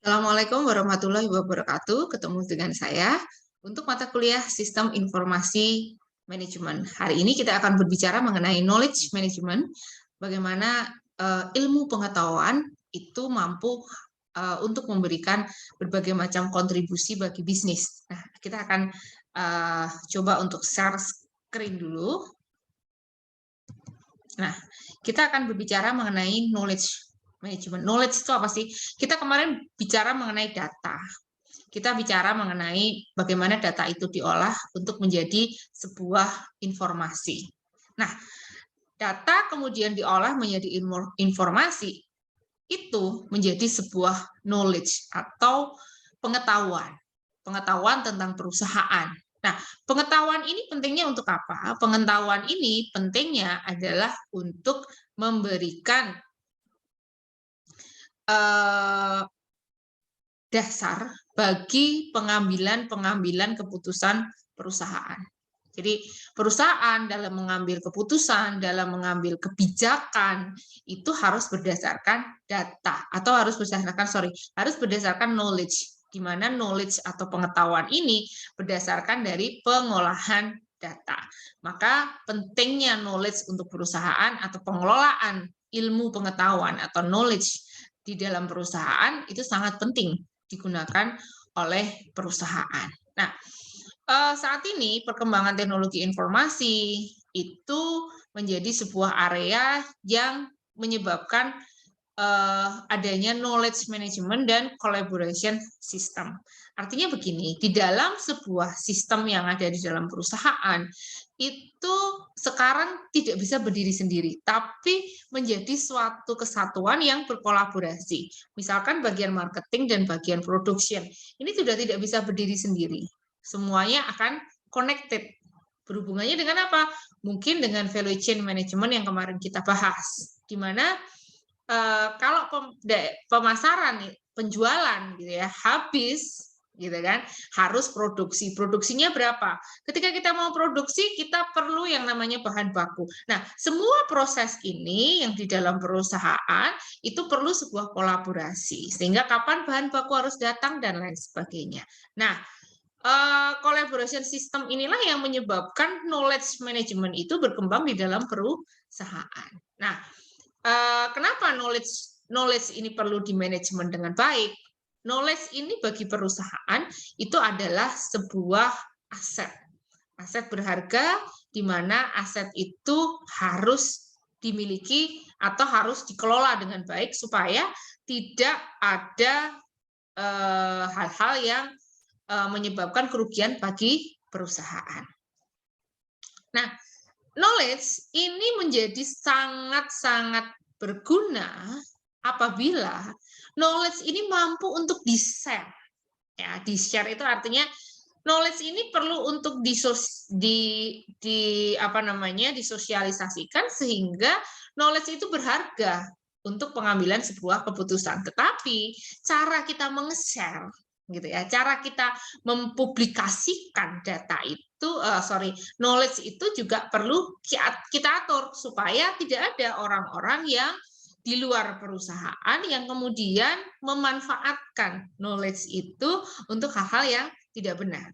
Assalamualaikum warahmatullahi wabarakatuh. Ketemu dengan saya untuk mata kuliah Sistem Informasi Manajemen. Hari ini kita akan berbicara mengenai knowledge management, bagaimana ilmu pengetahuan itu mampu untuk memberikan berbagai macam kontribusi bagi bisnis. Nah, kita akan coba untuk share screen dulu. Nah, kita akan berbicara mengenai knowledge management. Knowledge itu apa sih? Kita kemarin bicara mengenai data. Kita bicara mengenai bagaimana data itu diolah untuk menjadi sebuah informasi. Nah, data kemudian diolah menjadi informasi, itu menjadi sebuah knowledge atau pengetahuan. Pengetahuan tentang perusahaan. Nah, pengetahuan ini pentingnya untuk apa? Pengetahuan ini pentingnya adalah untuk memberikan dasar bagi pengambilan keputusan perusahaan. Jadi perusahaan dalam mengambil keputusan, dalam mengambil kebijakan itu harus berdasarkan data atau harus berdasarkan knowledge, di mana knowledge atau pengetahuan ini berdasarkan dari pengolahan data. Maka pentingnya knowledge untuk perusahaan atau pengelolaan ilmu pengetahuan atau knowledge di dalam perusahaan itu sangat penting digunakan oleh perusahaan. Nah, saat ini perkembangan teknologi informasi itu menjadi sebuah area yang menyebabkan adanya knowledge management dan collaboration system. Artinya begini, di dalam sebuah sistem yang ada di dalam perusahaan, itu sekarang tidak bisa berdiri sendiri, tapi menjadi suatu kesatuan yang berkolaborasi. Misalkan bagian marketing dan bagian production, ini sudah tidak bisa berdiri sendiri. Semuanya akan connected. Berhubungannya dengan apa? Mungkin dengan value chain management yang kemarin kita bahas, di mana kalau pemasaran, penjualan gitu ya, habis gitu kan, harus produksinya berapa? Ketika kita mau produksi, kita perlu yang namanya bahan baku. Nah, semua proses ini yang di dalam perusahaan itu perlu sebuah kolaborasi, sehingga kapan bahan baku harus datang dan lain sebagainya. Nah, collaboration system inilah yang menyebabkan knowledge management itu berkembang di dalam perusahaan. Nah, kenapa knowledge ini perlu di manajemen dengan baik? Knowledge ini bagi perusahaan itu adalah sebuah aset berharga, di mana aset itu harus dimiliki atau harus dikelola dengan baik supaya tidak ada hal-hal yang menyebabkan kerugian bagi perusahaan. Nah, knowledge ini menjadi sangat-sangat berguna apabila knowledge ini mampu untuk di-share. Ya, di-share itu artinya knowledge ini perlu untuk disosialisasikan sehingga knowledge itu berharga untuk pengambilan sebuah keputusan. Tetapi cara kita meng-share gitu ya, cara kita mempublikasikan data itu, knowledge itu juga perlu kita atur supaya tidak ada orang-orang yang di luar perusahaan yang kemudian memanfaatkan knowledge itu untuk hal-hal yang tidak benar.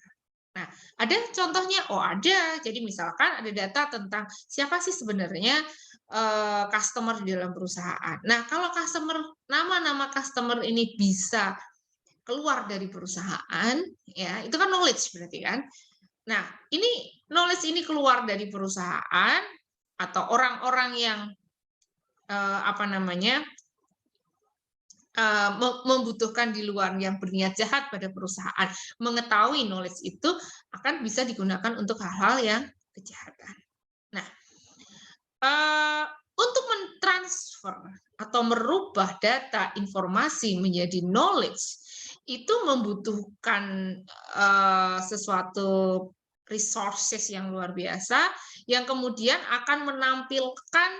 Nah, ada contohnya? Oh, ada. Jadi misalkan ada data tentang siapa sih sebenarnya customer di dalam perusahaan. Nah, kalau nama-nama customer ini bisa keluar dari perusahaan, ya itu kan knowledge berarti kan. Nah, ini knowledge ini keluar dari perusahaan atau orang-orang yang membutuhkan di luar yang berniat jahat pada perusahaan, mengetahui knowledge itu akan bisa digunakan untuk hal-hal yang kejahatan. Nah, untuk mentransfer atau merubah data informasi menjadi knowledge itu membutuhkan sesuatu resources yang luar biasa yang kemudian akan menampilkan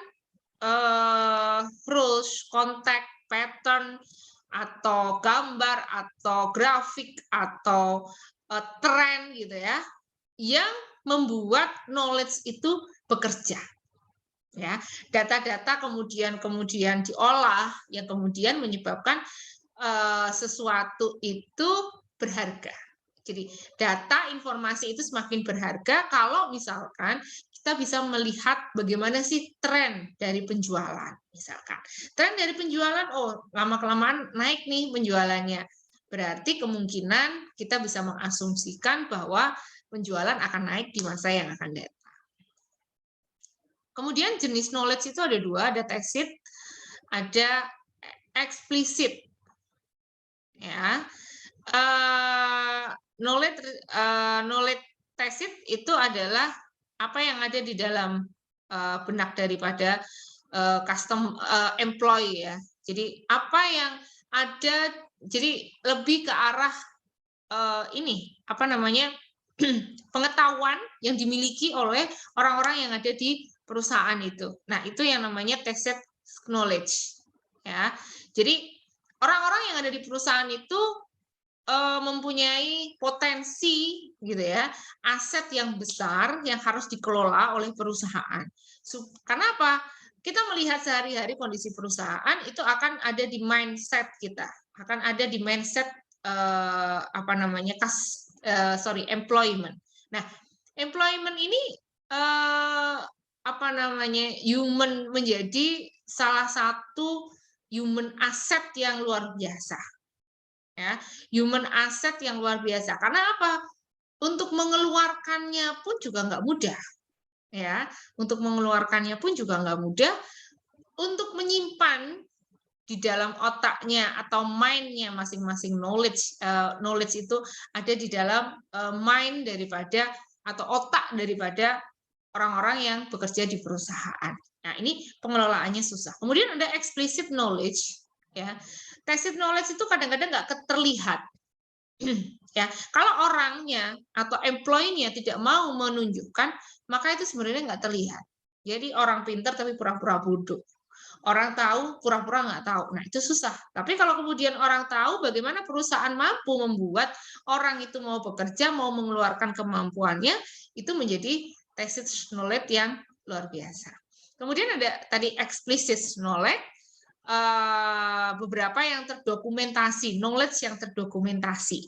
rules, kontak, pattern, atau gambar, atau grafik, atau tren gitu ya, yang membuat knowledge itu bekerja. Ya, data-data kemudian diolah yang kemudian menyebabkan sesuatu itu berharga. Jadi data informasi itu semakin berharga kalau misalkan kita bisa melihat bagaimana sih tren dari penjualan. Misalkan tren dari penjualan, oh lama-kelamaan naik nih penjualannya. Berarti kemungkinan kita bisa mengasumsikan bahwa penjualan akan naik di masa yang akan datang. Kemudian jenis knowledge itu ada dua, ada tacit, ada explicit. Ya, knowledge tacit itu adalah apa yang ada di dalam benak daripada employee ya. Jadi apa yang ada, jadi lebih ke arah ini apa namanya pengetahuan yang dimiliki oleh orang-orang yang ada di perusahaan itu. Nah itu yang namanya tacit knowledge ya. Jadi orang-orang yang ada di perusahaan itu mempunyai potensi gitu ya, aset yang besar yang harus dikelola oleh perusahaan. Karena apa? Kita melihat sehari-hari kondisi perusahaan itu akan ada di mindset kita, akan ada di mindset employment. Nah, employment ini human menjadi salah satu human asset yang luar biasa. Ya, human asset yang luar biasa. Karena apa? Untuk mengeluarkannya pun juga nggak mudah. Ya, untuk mengeluarkannya pun juga nggak mudah. Untuk menyimpan di dalam otaknya atau mind-nya masing-masing knowledge itu ada di dalam mind daripada atau otak daripada orang-orang yang bekerja di perusahaan. Nah, ini pengelolaannya susah. Kemudian ada explicit knowledge, ya. Tacit knowledge itu kadang-kadang nggak terlihat. Ya, kalau orangnya atau employee-nya tidak mau menunjukkan, maka itu sebenarnya nggak terlihat. Jadi orang pintar tapi pura-pura bodoh. Orang tahu pura-pura nggak tahu. Nah, itu susah. Tapi kalau kemudian orang tahu bagaimana perusahaan mampu membuat orang itu mau bekerja, mau mengeluarkan kemampuannya, itu menjadi tacit knowledge yang luar biasa. Kemudian ada tadi explicit knowledge, beberapa yang terdokumentasi, knowledge yang terdokumentasi,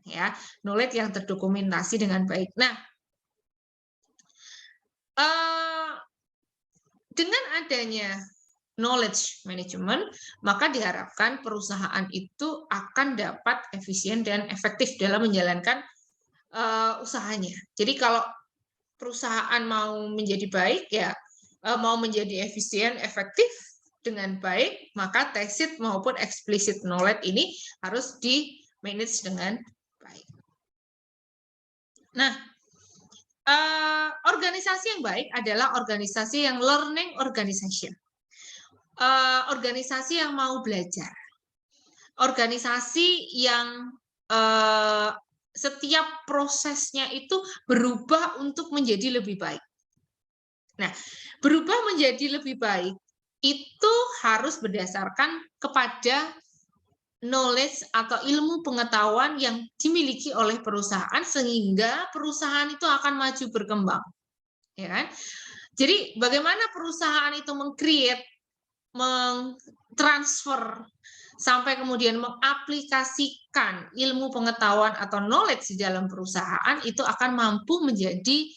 ya, knowledge yang terdokumentasi dengan baik. Nah, dengan adanya knowledge management, maka diharapkan perusahaan itu akan dapat efisien dan efektif dalam menjalankan usahanya. Jadi kalau perusahaan mau menjadi baik, ya mau menjadi efisien, efektif dengan baik, maka tacit maupun explicit knowledge ini harus di-manage dengan baik. Nah, organisasi yang baik adalah organisasi yang learning organization. Organisasi yang mau belajar. Organisasi yang setiap prosesnya itu berubah untuk menjadi lebih baik. Nah, berubah menjadi lebih baik itu harus berdasarkan kepada knowledge atau ilmu pengetahuan yang dimiliki oleh perusahaan sehingga perusahaan itu akan maju berkembang. Ya kan? Jadi bagaimana perusahaan itu meng-create, meng-transfer sampai kemudian mengaplikasikan ilmu pengetahuan atau knowledge di dalam perusahaan itu akan mampu menjadi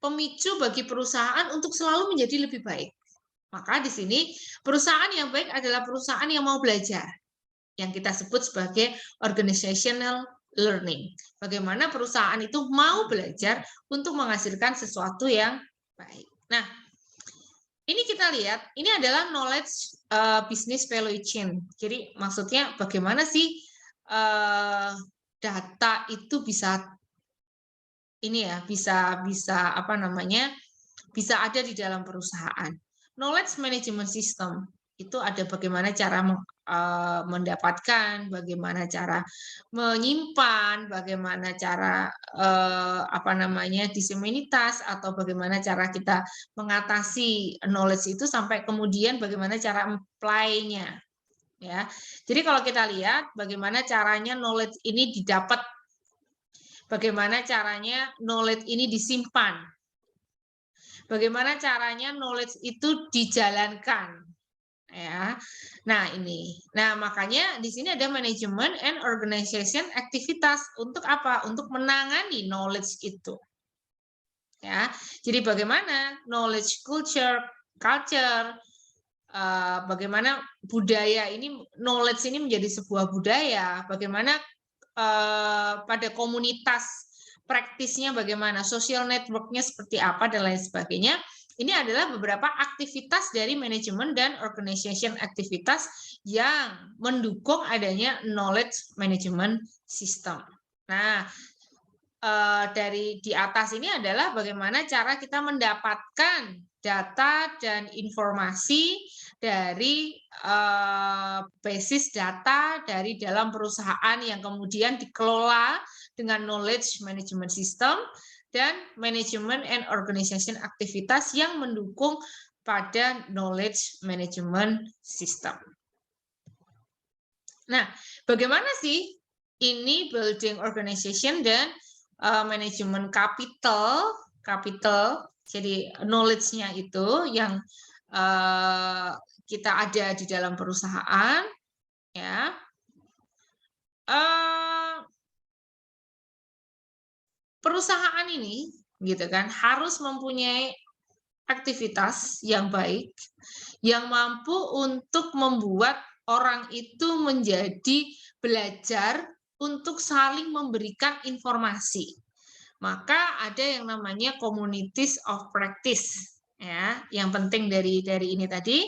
pemicu bagi perusahaan untuk selalu menjadi lebih baik. Maka di sini perusahaan yang baik adalah perusahaan yang mau belajar, yang kita sebut sebagai organizational learning. Bagaimana perusahaan itu mau belajar untuk menghasilkan sesuatu yang baik. Nah, ini kita lihat, ini adalah knowledge business value chain. Jadi maksudnya bagaimana sih data itu bisa ini ya, bisa ada di dalam perusahaan. Knowledge management system itu ada bagaimana cara mendapatkan, bagaimana cara menyimpan, bagaimana cara diseminitas, atau bagaimana cara kita mengatasi knowledge itu sampai kemudian bagaimana cara apply-nya. Ya. Jadi kalau kita lihat bagaimana caranya knowledge ini didapat, bagaimana caranya knowledge ini disimpan, bagaimana caranya knowledge itu dijalankan, ya. Nah, ini. Nah, makanya di sini ada management and organization aktivitas untuk apa? Untuk menangani knowledge itu. Ya. Jadi bagaimana knowledge culture bagaimana budaya ini, knowledge ini menjadi sebuah budaya, bagaimana pada komunitas praktisnya bagaimana, social network-nya seperti apa, dan lain sebagainya. Ini adalah beberapa aktivitas dari manajemen dan organization aktivitas yang mendukung adanya knowledge management system. Nah, dari di atas ini adalah bagaimana cara kita mendapatkan data dan informasi dari basis data dari dalam perusahaan yang kemudian dikelola dengan knowledge management system dan management and organization aktivitas yang mendukung pada knowledge management system. Nah, bagaimana sih ini building organization dan manajemen capital, jadi knowledge-nya itu yang kita ada di dalam perusahaan, ya. Perusahaan ini, gitu kan, harus mempunyai aktivitas yang baik, yang mampu untuk membuat orang itu menjadi belajar untuk saling memberikan informasi. Maka ada yang namanya communities of practice, ya. Yang penting dari ini tadi.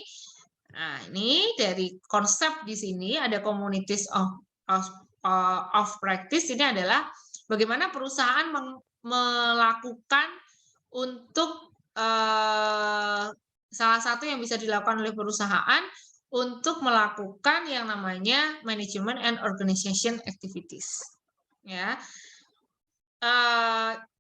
Nah, ini dari konsep di sini ada communities of practice. Ini adalah bagaimana perusahaan melakukan untuk salah satu yang bisa dilakukan oleh perusahaan untuk melakukan yang namanya management and organization activities. Ya,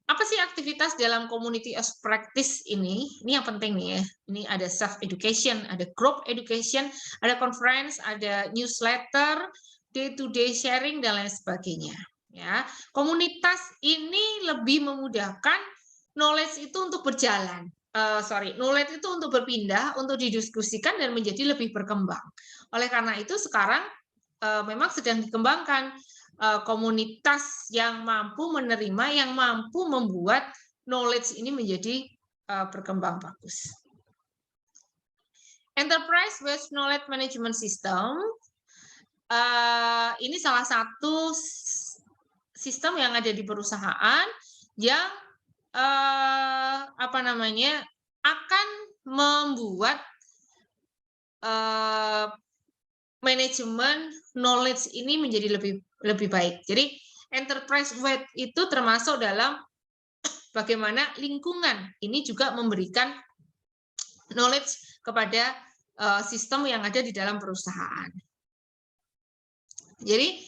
apa sih aktivitas dalam community of practice ini? Ini yang penting nih ya. Ini ada self education, ada group education, ada conference, ada newsletter, day to day sharing dan lain sebagainya. Ya, komunitas ini lebih memudahkan knowledge itu untuk berjalan. Knowledge itu untuk berpindah, untuk didiskusikan dan menjadi lebih berkembang. Oleh karena itu sekarang memang sedang dikembangkan komunitas yang mampu menerima, yang mampu membuat knowledge ini menjadi berkembang bagus. Enterprise Based Knowledge Management System ini salah satu sistem yang ada di perusahaan yang akan membuat manajemen knowledge ini menjadi lebih baik. Jadi enterprise wide itu termasuk dalam bagaimana lingkungan ini juga memberikan knowledge kepada sistem yang ada di dalam perusahaan. Jadi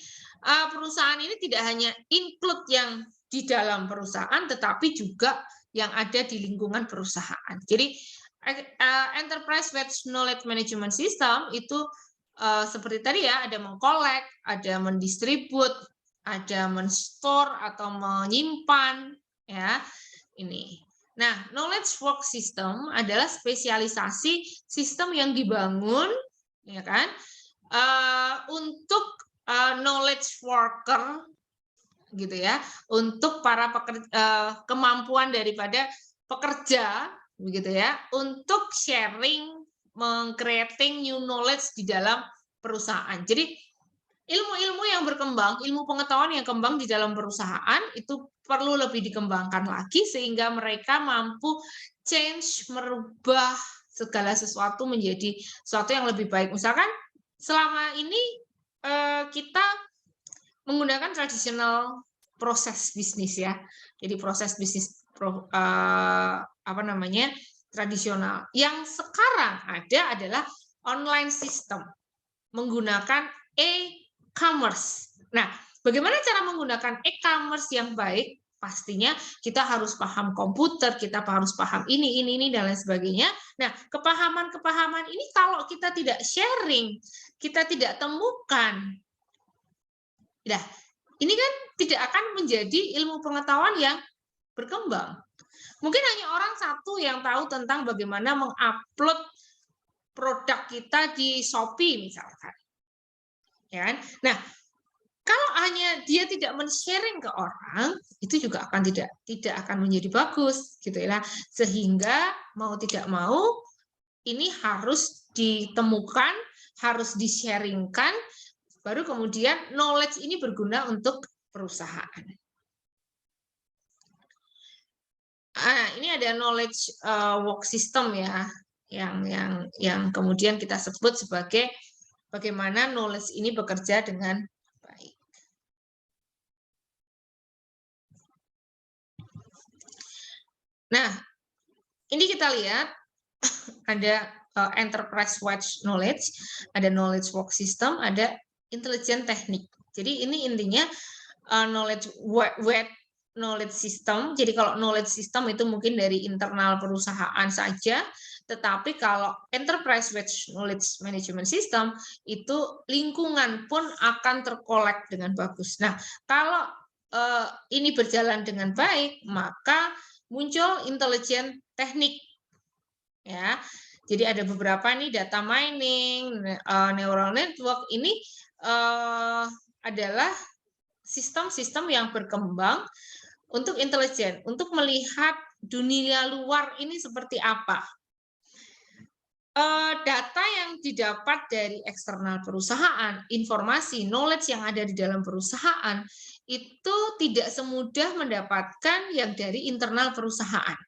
perusahaan ini tidak hanya include yang di dalam perusahaan, tetapi juga yang ada di lingkungan perusahaan. Jadi enterprise based knowledge management system itu seperti tadi ya, ada mengkolek, ada mendistribut, ada menstore atau menyimpan, ya ini. Nah, knowledge work system adalah spesialisasi sistem yang dibangun, ya kan, untuk knowledge worker, gitu ya, untuk para kemampuan daripada pekerja, begitu ya, untuk sharing, meng-creating new knowledge di dalam perusahaan. Jadi ilmu-ilmu yang berkembang, ilmu pengetahuan yang kembang di dalam perusahaan itu perlu lebih dikembangkan lagi sehingga mereka mampu change, merubah segala sesuatu menjadi sesuatu yang lebih baik. Misalkan selama ini kita menggunakan tradisional proses bisnis ya. Jadi proses bisnis tradisional. Yang sekarang ada adalah online system menggunakan e-commerce. Nah, bagaimana cara menggunakan e-commerce yang baik? Pastinya kita harus paham komputer, kita harus paham ini dan lain sebagainya. Nah, kepahaman-kepahaman ini kalau kita tidak sharing, kita tidak temukan, nah, ini kan tidak akan menjadi ilmu pengetahuan yang berkembang. Mungkin hanya orang satu yang tahu tentang bagaimana mengupload produk kita di Shopee misalkan. Ya kan? Nah, kalau hanya dia tidak men-sharing ke orang, itu juga akan tidak akan menjadi bagus gitu ya. Sehingga mau tidak mau ini harus ditemukan, harus di-sharingkan, baru kemudian knowledge ini berguna untuk perusahaan. Ini ada knowledge work system ya, yang kemudian kita sebut sebagai bagaimana knowledge ini bekerja dengan baik. Nah, ini kita lihat ada enterprise-wide knowledge, ada knowledge work system, ada intelligent teknik. Jadi ini intinya knowledge wide knowledge system. Jadi kalau knowledge system itu mungkin dari internal perusahaan saja, tetapi kalau enterprise wide knowledge management system itu lingkungan pun akan terkolek dengan bagus. Nah, kalau ini berjalan dengan baik, maka muncul intelligent teknik. Ya, jadi ada beberapa nih data mining, neural network ini adalah sistem-sistem yang berkembang untuk intelijen, untuk melihat dunia luar ini seperti apa. Data yang didapat dari eksternal perusahaan, informasi, knowledge yang ada di dalam perusahaan, itu tidak semudah mendapatkan yang dari internal perusahaan.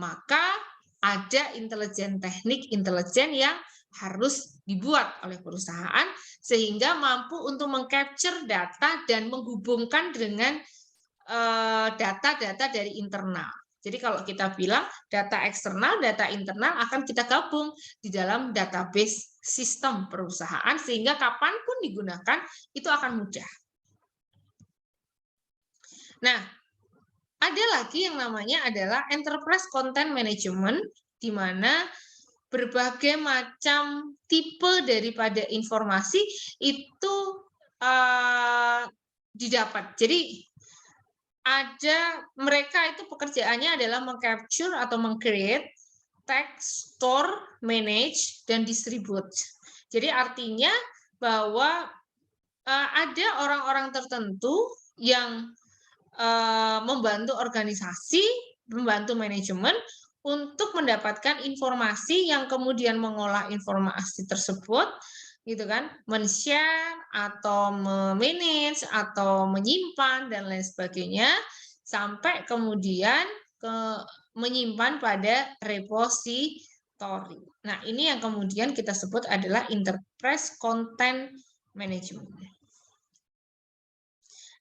Maka ada intelijen teknik, intelijen yang harus dibuat oleh perusahaan sehingga mampu untuk mengcapture data dan menghubungkan dengan data-data dari internal. Jadi kalau kita bilang data eksternal, data internal akan kita gabung di dalam database sistem perusahaan sehingga kapanpun digunakan itu akan mudah. Nah, ada lagi yang namanya adalah enterprise content management, di mana berbagai macam tipe daripada informasi itu didapat. Jadi ada mereka itu pekerjaannya adalah mengcapture atau mengcreate, text, store, manage, dan distribute. Jadi artinya bahwa ada orang-orang tertentu yang membantu organisasi, membantu manajemen untuk mendapatkan informasi yang kemudian mengolah informasi tersebut, gitu kan, men-share atau memanage atau menyimpan dan lain sebagainya sampai kemudian menyimpan pada repository. Nah, ini yang kemudian kita sebut adalah enterprise content management.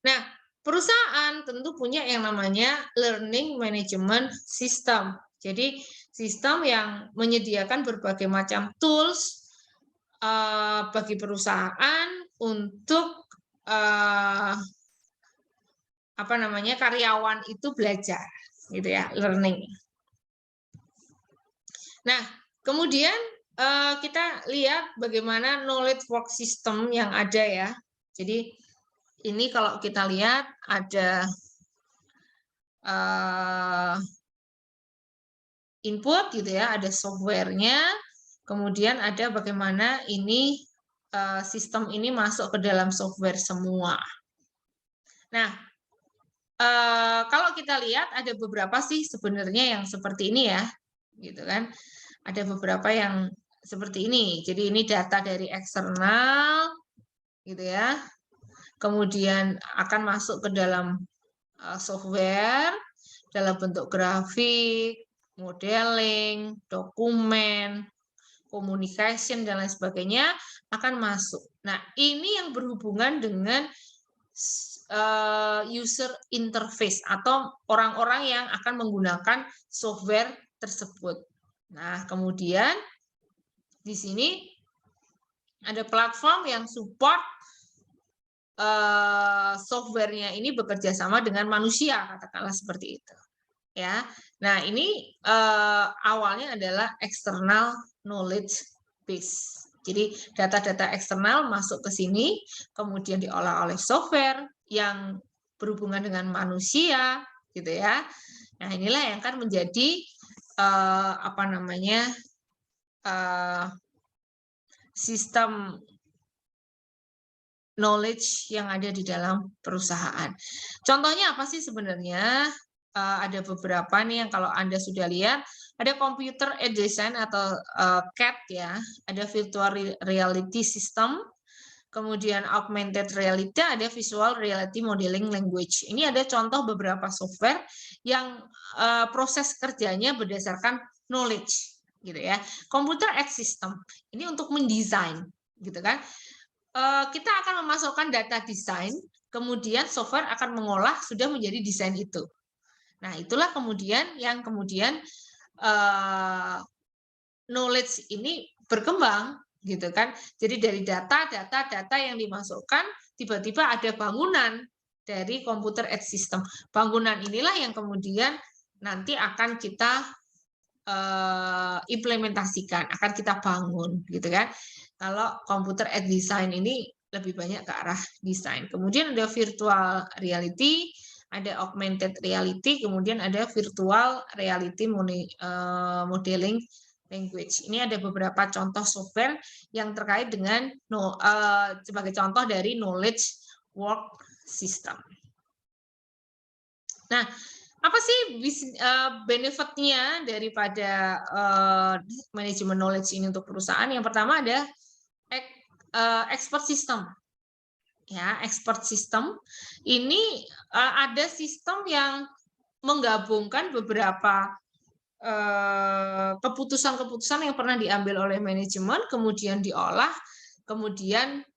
Nah, perusahaan tentu punya yang namanya learning management system. Jadi sistem yang menyediakan berbagai macam tools bagi perusahaan untuk karyawan itu belajar, gitu ya, learning. Nah, kemudian kita lihat bagaimana knowledge work system yang ada ya. Jadi ini kalau kita lihat ada input gitu ya, ada softwarenya, kemudian ada bagaimana ini sistem ini masuk ke dalam software semua. Nah, kalau kita lihat ada beberapa sih sebenarnya yang seperti ini ya, gitu kan. Ada beberapa yang seperti ini. Jadi ini data dari eksternal, gitu ya. Kemudian akan masuk ke dalam software dalam bentuk grafik, modeling, dokumen, communication, dan lain sebagainya akan masuk. Nah, ini yang berhubungan dengan user interface atau orang-orang yang akan menggunakan software tersebut. Nah, kemudian di sini ada platform yang support softwarenya ini bekerja sama dengan manusia, katakanlah seperti itu. Ya, nah ini awalnya adalah external knowledge base. Jadi data-data eksternal masuk ke sini, kemudian diolah oleh software yang berhubungan dengan manusia, gitu ya. Nah inilah yang akan menjadi sistem knowledge yang ada di dalam perusahaan. Contohnya apa sih sebenarnya? Ada beberapa nih yang kalau Anda sudah lihat, ada computer aided design atau CAD ya, ada virtual reality system, kemudian augmented reality, ada visual reality modeling language. Ini ada contoh beberapa software yang proses kerjanya berdasarkan knowledge, gitu ya. Computer aided system ini untuk mendesain, gitu kan? Kita akan memasukkan data desain, kemudian software akan mengolah sudah menjadi desain itu. Nah, itulah kemudian yang knowledge ini berkembang, gitu kan. Jadi dari data yang dimasukkan, tiba-tiba ada bangunan dari computer aided system. Bangunan inilah yang kemudian nanti akan kita implementasikan, akan kita bangun, gitu kan. Kalau computer aided design ini lebih banyak ke arah desain. Kemudian ada virtual reality, ada augmented reality, kemudian ada virtual reality modeling language. Ini ada beberapa contoh software yang terkait dengan sebagai contoh dari knowledge work system. Nah, apa sih benefit-nya daripada manajemen knowledge ini untuk perusahaan? Yang pertama ada expert system. Ya, expert system ini ada sistem yang menggabungkan beberapa keputusan-keputusan yang pernah diambil oleh manajemen, kemudian diolah, kemudian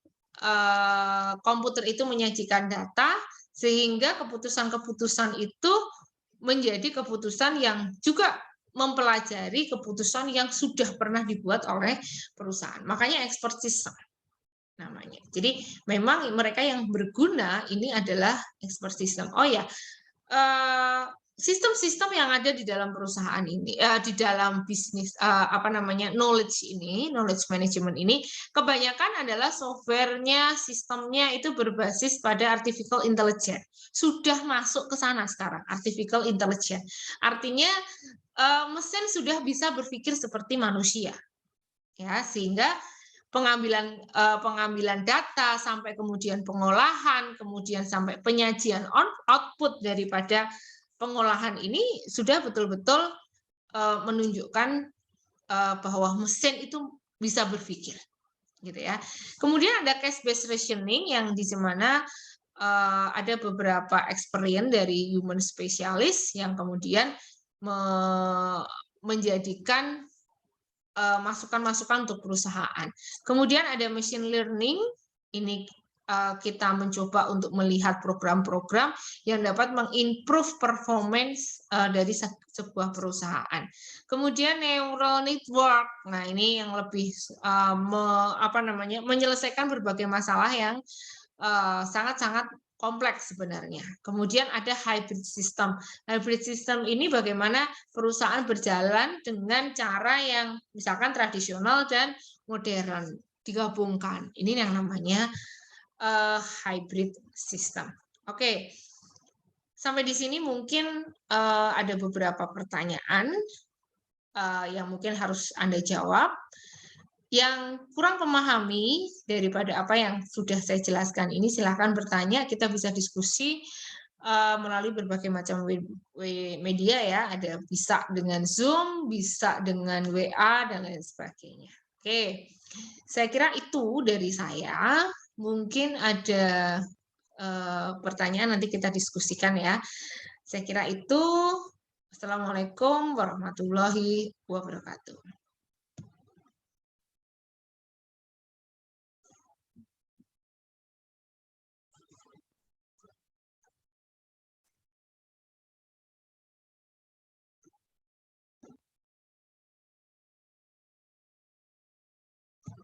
komputer itu menyajikan data, sehingga keputusan-keputusan itu menjadi keputusan yang juga mempelajari keputusan yang sudah pernah dibuat oleh perusahaan. Makanya expert system namanya. Jadi memang mereka yang berguna ini adalah expert system. Oh ya, sistem-sistem yang ada di dalam perusahaan ini, di dalam bisnis knowledge ini, knowledge management ini, kebanyakan adalah softwarenya, sistemnya itu berbasis pada artificial intelligence. Sudah masuk ke sana sekarang, artificial intelligence. Artinya mesin sudah bisa berpikir seperti manusia, ya, sehingga pengambilan data sampai kemudian pengolahan, kemudian sampai penyajian output daripada pengolahan ini sudah betul-betul menunjukkan bahwa mesin itu bisa berpikir, gitu ya. Kemudian ada case based reasoning yang di mana ada beberapa experience dari human specialist yang kemudian menjadikan masukan-masukan untuk perusahaan. Kemudian ada machine learning, ini kita mencoba untuk melihat program-program yang dapat mengimprove performance dari sebuah perusahaan. Kemudian neural network, nah ini yang lebih menyelesaikan berbagai masalah yang sangat-sangat kompleks sebenarnya. Kemudian ada hybrid system. Hybrid system ini bagaimana perusahaan berjalan dengan cara yang misalkan tradisional dan modern digabungkan. Ini yang namanya hybrid system. Oke. Sampai di sini mungkin ada beberapa pertanyaan yang mungkin harus Anda jawab. Yang kurang memahami daripada apa yang sudah saya jelaskan ini, silahkan bertanya, kita bisa diskusi melalui berbagai macam media ya, ada bisa dengan Zoom, bisa dengan WA, dan lain sebagainya. Oke, saya kira itu dari saya, mungkin ada pertanyaan nanti kita diskusikan ya. Saya kira itu. Assalamualaikum warahmatullahi wabarakatuh.